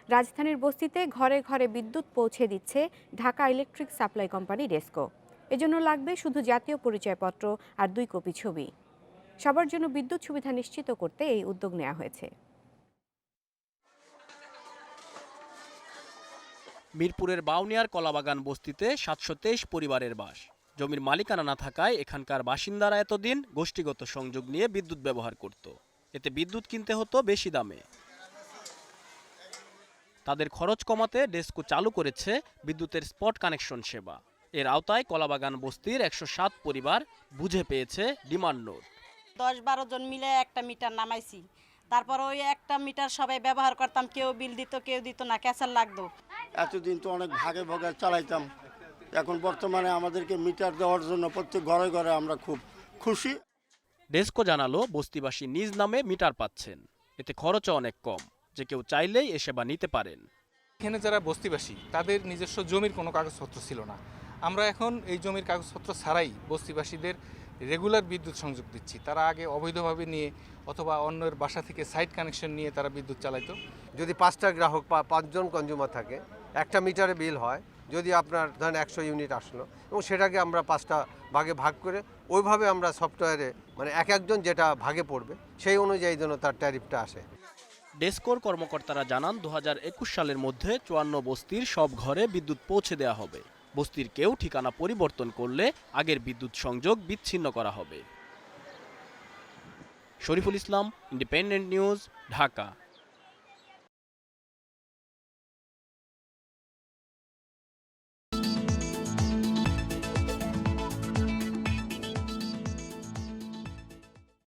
রাজধানীর বস্তিতে ঘরে ঘরে বিদ্যুৎ পৌঁছে দিচ্ছে Dhaka electric supply company DESCO. এজন্য লাগবে শুধু জাতীয় পরিচয়পত্র আর 2 কপি ছবি। সবার জন্য বিদ্যুৎ সুবিধা নিশ্চিত করতে এই উদ্যোগ নেওয়া হয়েছে। মিরপুরের বাউনিয়ার কলাবাগান বস্তিতে ৭২৩ পরিবারের বাস। জমির মালিকানা না থাকায় এখানকার বাসিন্দারা এতদিন গোষ্ঠীগত সংযোগ নিয়ে বিদ্যুৎ ব্যবহার করত। এতে বিদ্যুৎ কিনতে হতো বেশি দামে। তাদের খরচ কমাতে ডেসকো চালু করেছে বিদ্যুতের স্পট কানেকশন সেবা। এর আওতায় কলাবাগান বস্তির ১০৭ পরিবার বুঝে পেয়েছে ডিমান্ড নোট। ১০-১২ জন মিলে একটা মিটার নামাইছি। তারপর ওই একটা মিটার সবাই ব্যবহার করতাম, কেউ বিল দিত কেউ দিত না, ক্যাসার লাগতো। এতদিন তো অনেক ভাগে ভাগে চালাইতাম, এখন বর্তমানে আমাদেরকে মিটার দেওয়ার জন্য প্রত্যেক ঘরে ঘরে আমরা খুব খুশি। ডেসকো জানালো বস্তিবাসী নিজ নামে মিটার পাচ্ছেন, এতে খরচও অনেক কম। যে কেউ চাইলেই এ সেবা নিতে পারেন। এখানে যারা বস্তিবাসী তাদের নিজস্ব জমির কোনো কাগজপত্র ছিল না। আমরা এখন এই জমির কাগজপত্র ছাড়াই বস্তিবাসীদের রেগুলার বিদ্যুৎ সংযোগ দিচ্ছি। তারা আগে অবৈধভাবে নিয়ে অথবা অন্যের বাসা থেকে সাইট কানেকশন নিয়ে তারা বিদ্যুৎ চালাইতো। যদি 5টা গ্রাহক বা 5 জন কনজিউমার থাকে, একটা মিটারে বিল হয়, যদি আপনার ধরেন 100 ইউনিট আসলো এবং সেটাকে আমরা 5টা ভাগে ভাগ করে ওইভাবে আমরা সফটওয়্যারে মানে এক একজন যেটা ভাগে পড়বে সেই অনুযায়ী যেন তার ট্যারিফটা আসে। ডেসকোর কর্মকর্তারা জানান ২০২১ সালের মধ্যে ৫৪ বস্তির সব ঘরে বিদ্যুৎ পৌঁছে দেওয়া হবে। বস্তির কেউ ঠিকানা পরিবর্তন করলে আগের বিদ্যুৎ সংযোগ বিচ্ছিন্ন করা হবে। Shariful Islam, independent news, Dhaka.